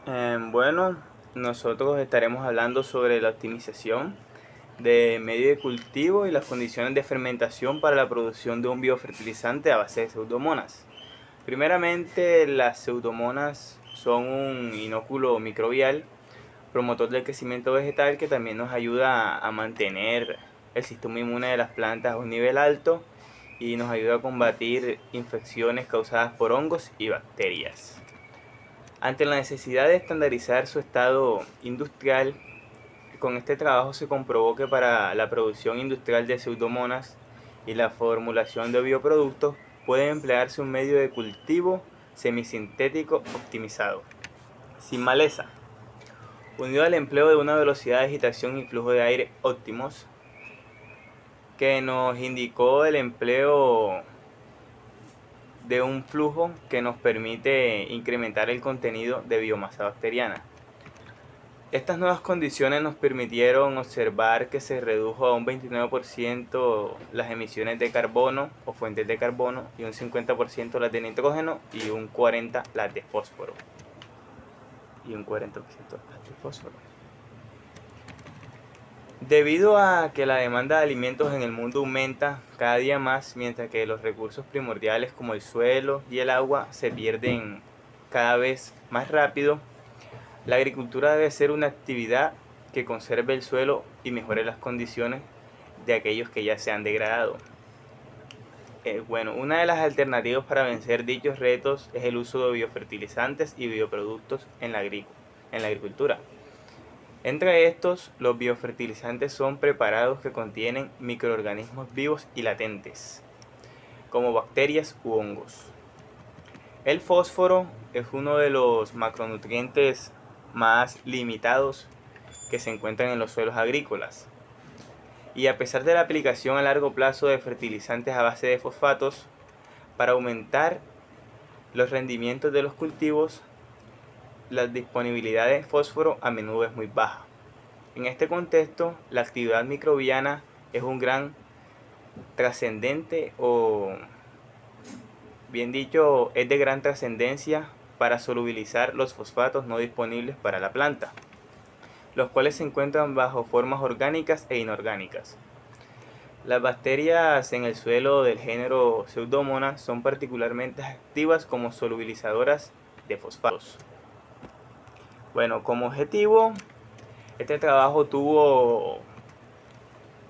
Bueno, nosotros estaremos hablando sobre la optimización de medio de cultivo y las condiciones de fermentación para la producción de un biofertilizante a base de pseudomonas. Primeramente, las pseudomonas son un inóculo microbial, promotor del crecimiento vegetal que también nos ayuda a mantener el sistema inmune de las plantas a un nivel alto y nos ayuda a combatir infecciones causadas por hongos y bacterias. Ante la necesidad de estandarizar su estado industrial, con este trabajo se comprobó que para la producción industrial de pseudomonas y la formulación de bioproductos puede emplearse un medio de cultivo semisintético optimizado, sin maleza, unido al empleo de una velocidad de agitación y flujo de aire óptimos, que nos indicó el empleo de un flujo que nos permite incrementar el contenido de biomasa bacteriana. Estas nuevas condiciones nos permitieron observar que se redujo a un 29% las emisiones de carbono o fuentes de carbono y un 50% las de nitrógeno y un 40% las de fósforo. Debido a que la demanda de alimentos en el mundo aumenta cada día más, mientras que los recursos primordiales como el suelo y el agua se pierden cada vez más rápido, la agricultura debe ser una actividad que conserve el suelo y mejore las condiciones de aquellos que ya se han degradado. Una de las alternativas para vencer dichos retos es el uso de biofertilizantes y bioproductos en la agricultura. Entre estos, los biofertilizantes son preparados que contienen microorganismos vivos y latentes, como bacterias u hongos. El fósforo es uno de los macronutrientes más limitados que se encuentran en los suelos agrícolas. Y a pesar de la aplicación a largo plazo de fertilizantes a base de fosfatos, para aumentar los rendimientos de los cultivos, la disponibilidad de fósforo a menudo es muy baja. En este contexto, la actividad microbiana es un gran trascendente o bien dicho, es de gran trascendencia para solubilizar los fosfatos no disponibles para la planta, los cuales se encuentran bajo formas orgánicas e inorgánicas. Las bacterias en el suelo del género Pseudomonas son particularmente activas como solubilizadoras de fosfatos. Como objetivo, este trabajo tuvo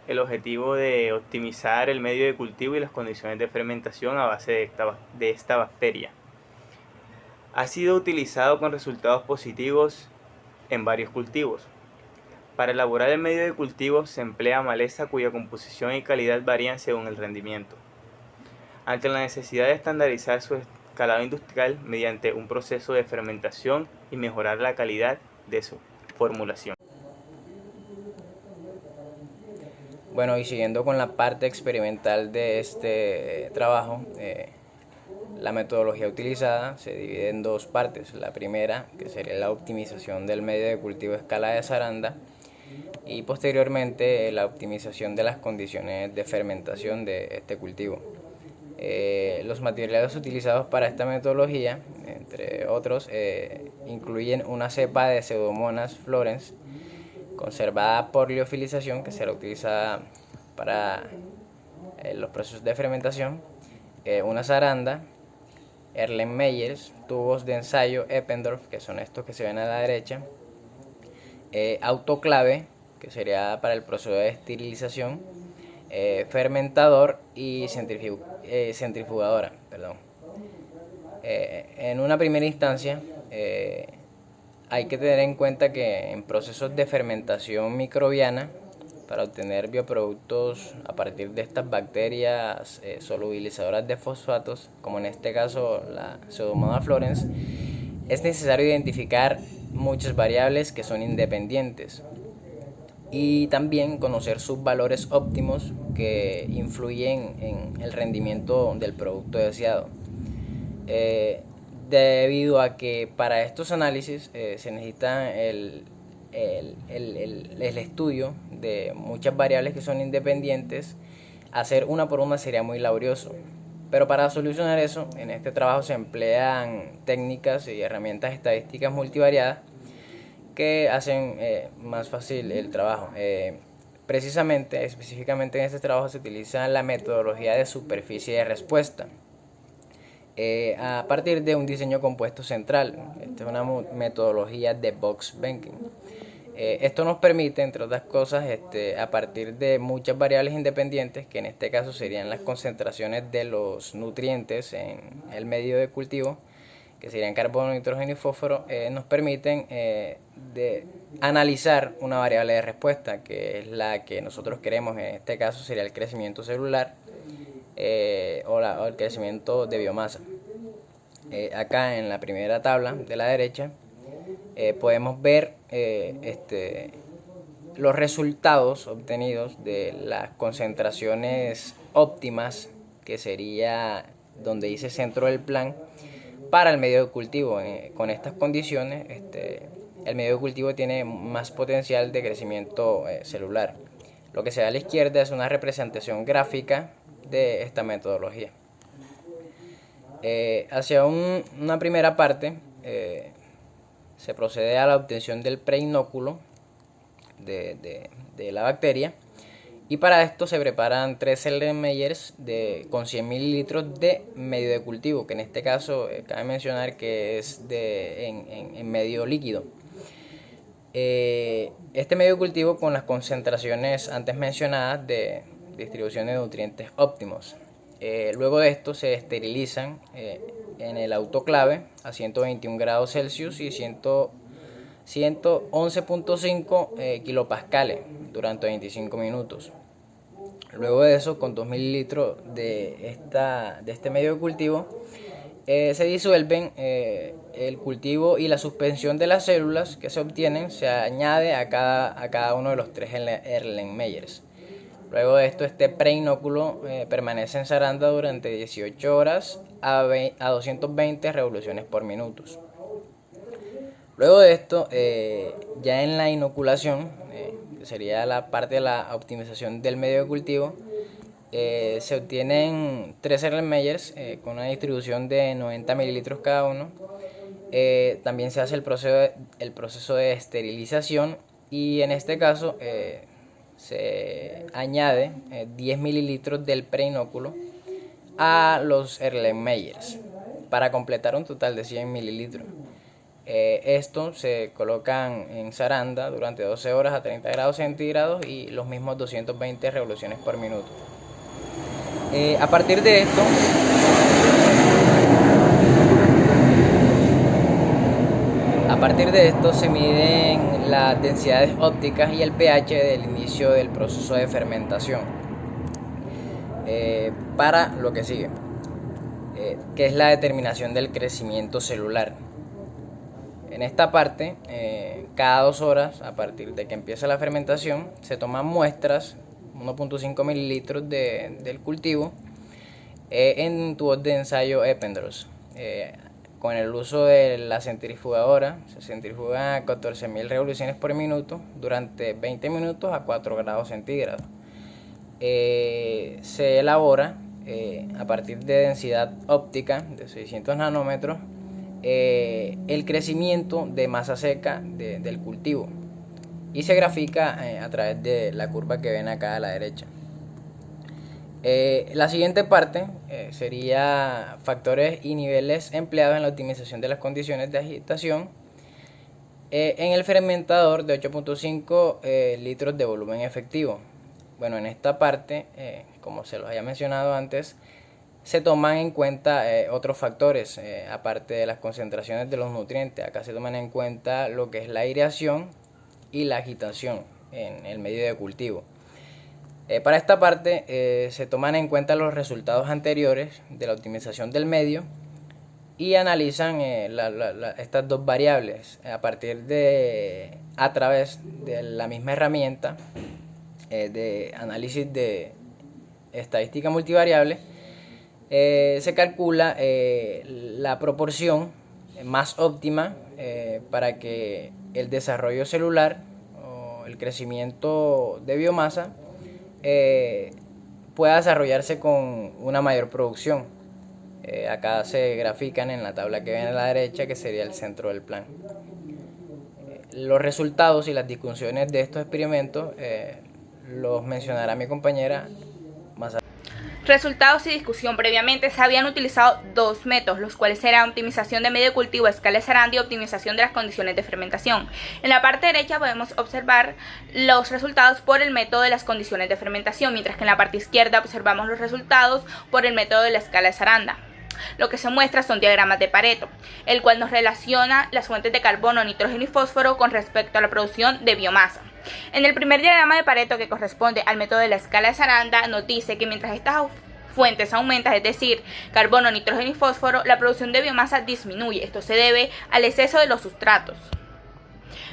el objetivo de optimizar el medio de cultivo y las condiciones de fermentación a base de esta bacteria. Ha sido utilizado con resultados positivos en varios cultivos. Para elaborar el medio de cultivo se emplea maleza cuya composición y calidad varían según el rendimiento. Ante la necesidad de estandarizar su escalado industrial mediante un proceso de fermentación y mejorar la calidad de su formulación. Bueno, y siguiendo con la parte experimental de este trabajo, la metodología utilizada se divide en dos partes. La primera, que sería la optimización del medio de cultivo a escala de zaranda, y posteriormente la optimización de las condiciones de fermentación de este cultivo. Los materiales utilizados para esta metodología, entre otros, incluyen una cepa de Pseudomonas florens conservada por liofilización, que será utilizada para los procesos de fermentación, una zaranda, Erlenmeyers, tubos de ensayo Eppendorf, que son estos que se ven a la derecha, autoclave, que sería para el proceso de esterilización, fermentador y centrifugadora. En una primera instancia, hay que tener en cuenta que en procesos de fermentación microbiana, para obtener bioproductos a partir de estas bacterias solubilizadoras de fosfatos, como en este caso la Pseudomonas florens, es necesario identificar muchas variables que son independientes y también conocer sus valores óptimos que influyen en el rendimiento del producto deseado. Debido a que para estos análisis se necesita el estudio de muchas variables que son independientes, hacer una por una sería muy laborioso. Pero para solucionar eso, en este trabajo se emplean técnicas y herramientas estadísticas multivariadas que hacen más fácil el trabajo. Específicamente en este trabajo se utiliza la metodología de superficie de respuesta a partir de un diseño compuesto central. Esta es una metodología de box banking. Esto nos permite, entre otras cosas, a partir de muchas variables independientes, que en este caso serían las concentraciones de los nutrientes en el medio de cultivo, que serían carbono, nitrógeno y fósforo, nos permiten de analizar una variable de respuesta, que es la que nosotros queremos. En este caso sería el crecimiento celular o el crecimiento de biomasa. Acá en la primera tabla de la derecha podemos ver los resultados obtenidos de las concentraciones óptimas, que sería donde dice centro del plan, para el medio de cultivo. Con estas condiciones el medio de cultivo tiene más potencial de crecimiento celular. Lo que se ve a la izquierda es una representación gráfica de esta metodología. Hacia una primera parte se procede a la obtención del preinóculo de la bacteria, y para esto se preparan 3 Erlenmeyers con 100 mililitros de medio de cultivo, que en este caso cabe mencionar que es en medio líquido. Este medio de cultivo con las concentraciones antes mencionadas de distribución de nutrientes óptimos. Luego de esto se esterilizan en el autoclave a 121 grados Celsius y 111.5 kilopascales durante 25 minutos. Luego de eso, con 2 mililitros de este medio de cultivo, se disuelven el cultivo, y la suspensión de las células que se obtienen se añade a cada uno de los 3 Erlenmeyers. Luego de esto, este preinóculo permanece en zaranda durante 18 horas a 220 revoluciones por minuto. Luego de esto, ya en la inoculación, que sería la parte de la optimización del medio de cultivo, se obtienen 3 Erlenmeyers con una distribución de 90 mililitros cada uno. También se hace el proceso de esterilización, y en este caso se añade 10 mililitros del preinóculo a los Erlenmeyers para completar un total de 100 mililitros. Estos se colocan en zaranda durante 12 horas a 30 grados centígrados y los mismos 220 revoluciones por minuto. A partir de esto se miden las densidades ópticas y el pH del inicio del proceso de fermentación para lo que sigue, que es la determinación del crecimiento celular. En esta parte, cada 2 horas, a partir de que empieza la fermentación, se toman muestras, 1.5 mililitros del cultivo, en tubos de ensayo Eppendorf. Con el uso de la centrifugadora, se centrifuga a 14.000 revoluciones por minuto durante 20 minutos a 4 grados centígrados. Se elabora a partir de densidad óptica de 600 nanómetros el crecimiento de masa seca del cultivo, y se grafica a través de la curva que ven acá a la derecha. La siguiente parte sería factores y niveles empleados en la optimización de las condiciones de agitación en el fermentador de 8.5 litros de volumen efectivo. Bueno, en esta parte, como se los había mencionado antes, se toman en cuenta otros factores, aparte de las concentraciones de los nutrientes. Acá se toman en cuenta lo que es la aireación y la agitación en el medio de cultivo. Para esta parte se toman en cuenta los resultados anteriores de la optimización del medio y analizan estas dos variables a través de la misma herramienta de análisis de estadística multivariable. Se calcula la proporción más óptima para que el desarrollo celular o el crecimiento de biomasa pueda desarrollarse con una mayor producción. Acá se grafican en la tabla que ven a la derecha, que sería el centro del plan. Los resultados y las discusiones de estos experimentos los mencionará mi compañera más adelante. Resultados y discusión. Previamente se habían utilizado dos métodos, los cuales eran optimización de medio de cultivo a escala de Saranda y optimización de las condiciones de fermentación. En la parte derecha podemos observar los resultados por el método de las condiciones de fermentación, mientras que en la parte izquierda observamos los resultados por el método de la escala de Saranda. Lo que se muestra son diagramas de Pareto, el cual nos relaciona las fuentes de carbono, nitrógeno y fósforo con respecto a la producción de biomasa. En el primer diagrama de Pareto, que corresponde al método de la escala de Saranda, nos dice que mientras estas fuentes aumentan, es decir, carbono, nitrógeno y fósforo, la producción de biomasa disminuye. Esto se debe al exceso de los sustratos.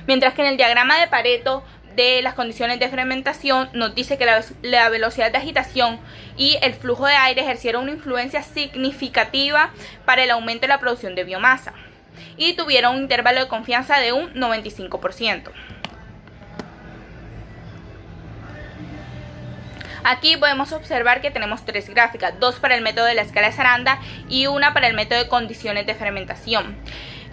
Mientras que en el diagrama de Pareto de las condiciones de fermentación nos dice que la velocidad de agitación y el flujo de aire ejercieron una influencia significativa para el aumento de la producción de biomasa y tuvieron un intervalo de confianza de un 95%. Aquí podemos observar que tenemos tres gráficas, dos para el método de la escala de Saranda y una para el método de condiciones de fermentación.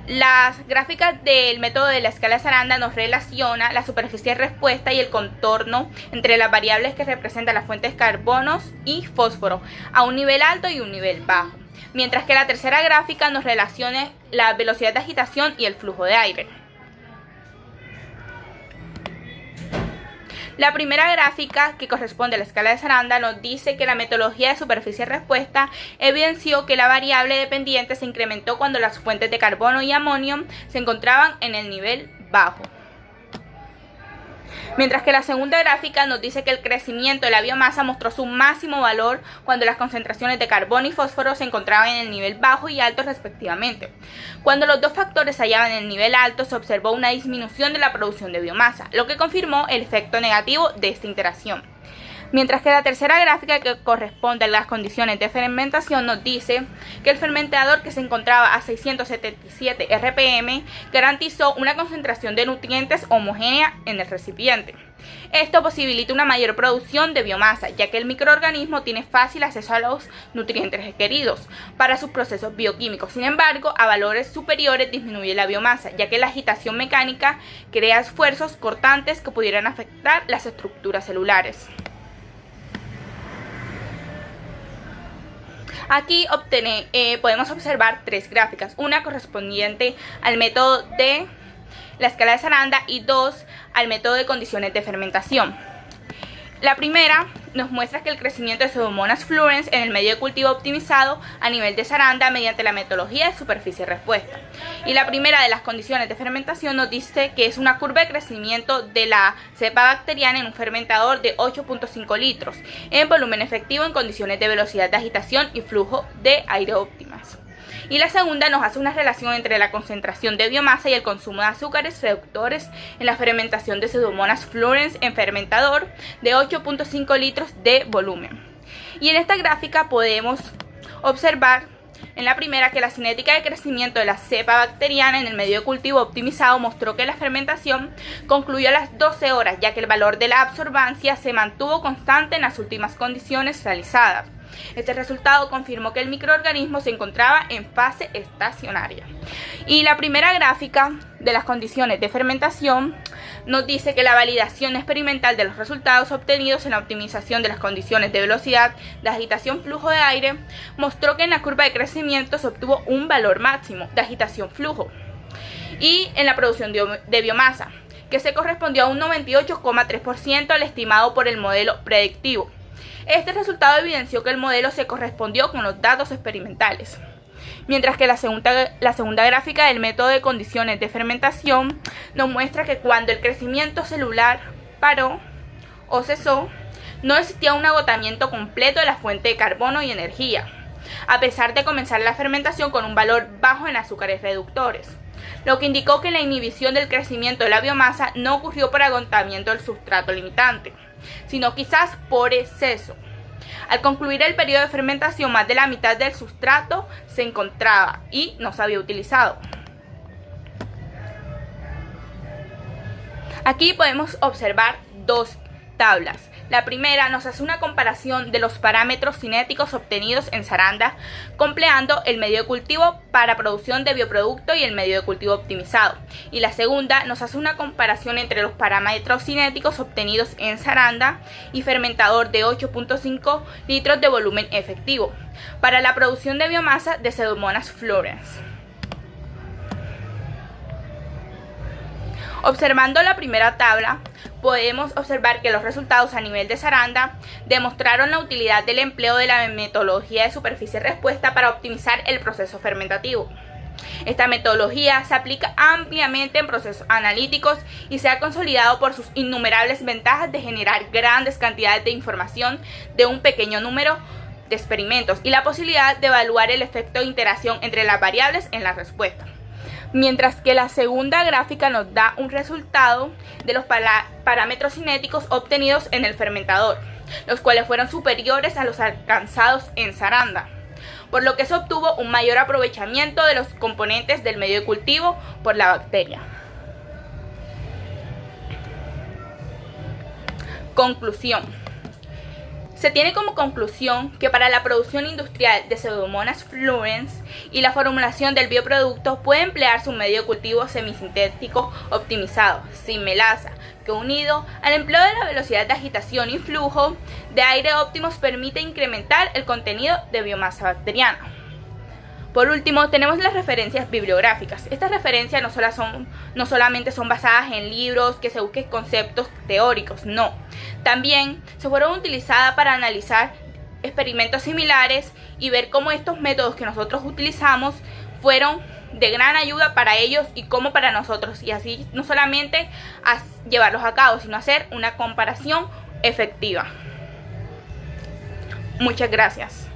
Las gráficas del método de la escala de Saranda nos relaciona la superficie de respuesta y el contorno entre las variables que representan las fuentes de carbonos y fósforo a un nivel alto y un nivel bajo, mientras que la tercera gráfica nos relaciona la velocidad de agitación y el flujo de aire. La primera gráfica, que corresponde a la escala de Saranda, nos dice que la metodología de superficie de respuesta evidenció que la variable dependiente se incrementó cuando las fuentes de carbono y amonio se encontraban en el nivel bajo. Mientras que la segunda gráfica nos dice que el crecimiento de la biomasa mostró su máximo valor cuando las concentraciones de carbono y fósforo se encontraban en el nivel bajo y alto respectivamente. Cuando los dos factores se hallaban en el nivel alto, se observó una disminución de la producción de biomasa, lo que confirmó el efecto negativo de esta interacción. Mientras que la tercera gráfica, que corresponde a las condiciones de fermentación, nos dice que el fermentador, que se encontraba a 677 RPM, garantizó una concentración de nutrientes homogénea en el recipiente. Esto posibilita una mayor producción de biomasa, ya que el microorganismo tiene fácil acceso a los nutrientes requeridos para sus procesos bioquímicos. Sin embargo, a valores superiores disminuye la biomasa, ya que la agitación mecánica crea esfuerzos cortantes que pudieran afectar las estructuras celulares. Aquí podemos observar tres gráficas, una correspondiente al método de la escala de Saranda y dos al método de condiciones de fermentación. La primera nos muestra que el crecimiento de Pseudomonas fluorescens en el medio de cultivo optimizado a nivel de Saranda mediante la metodología de superficie respuesta. Y la primera de las condiciones de fermentación nos dice que es una curva de crecimiento de la cepa bacteriana en un fermentador de 8.5 litros en volumen efectivo en condiciones de velocidad de agitación y flujo de aire óptimas. Y la segunda nos hace una relación entre la concentración de biomasa y el consumo de azúcares reductores en la fermentación de Pseudomonas fluorescens en fermentador de 8.5 litros de volumen. Y en esta gráfica podemos observar en la primera que la cinética de crecimiento de la cepa bacteriana en el medio de cultivo optimizado mostró que la fermentación concluyó a las 12 horas, ya que el valor de la absorbancia se mantuvo constante en las últimas condiciones realizadas. Este resultado confirmó que el microorganismo se encontraba en fase estacionaria. Y la primera gráfica de las condiciones de fermentación nos dice que la validación experimental de los resultados obtenidos en la optimización de las condiciones de velocidad, de agitación, flujo de aire, mostró que en la curva de crecimiento se obtuvo un valor máximo de agitación-flujo y en la producción de biomasa, que se correspondió a un 98,3% al estimado por el modelo predictivo. Este resultado evidenció que el modelo se correspondió con los datos experimentales. Mientras que la segunda gráfica del método de condiciones de fermentación nos muestra que cuando el crecimiento celular paró o cesó, no existía un agotamiento completo de la fuente de carbono y energía, a pesar de comenzar la fermentación con un valor bajo en azúcares reductores, lo que indicó que la inhibición del crecimiento de la biomasa no ocurrió por agotamiento del sustrato limitante, sino quizás por exceso. Al concluir el periodo de fermentación, más de la mitad del sustrato se encontraba y no se había utilizado. Aquí podemos observar dos tablas La primera nos hace una comparación de los parámetros cinéticos obtenidos en Saranda, empleando el medio de cultivo para producción de bioproducto y el medio de cultivo optimizado. Y la segunda nos hace una comparación entre los parámetros cinéticos obtenidos en Saranda y fermentador de 8.5 litros de volumen efectivo para la producción de biomasa de Pseudomonas fluorescens. Observando la primera tabla, podemos observar que los resultados a nivel de Saranda demostraron la utilidad del empleo de la metodología de superficie-respuesta para optimizar el proceso fermentativo. Esta metodología se aplica ampliamente en procesos analíticos y se ha consolidado por sus innumerables ventajas de generar grandes cantidades de información de un pequeño número de experimentos y la posibilidad de evaluar el efecto de interacción entre las variables en la respuesta. Mientras que la segunda gráfica nos da un resultado de los parámetros cinéticos obtenidos en el fermentador, los cuales fueron superiores a los alcanzados en Saranda, por lo que se obtuvo un mayor aprovechamiento de los componentes del medio de cultivo por la bacteria. Conclusión. Se tiene como conclusión que para la producción industrial de Pseudomonas fluorescens y la formulación del bioproducto puede emplearse un medio de cultivo semisintético optimizado, sin melaza, que unido al empleo de la velocidad de agitación y flujo de aire óptimos permite incrementar el contenido de biomasa bacteriana. Por último, tenemos las referencias bibliográficas. Estas referencias no solamente son basadas en libros que se busquen conceptos teóricos, no. También se fueron utilizadas para analizar experimentos similares y ver cómo estos métodos que nosotros utilizamos fueron de gran ayuda para ellos y como para nosotros. Y así no solamente llevarlos a cabo, sino hacer una comparación efectiva. Muchas gracias.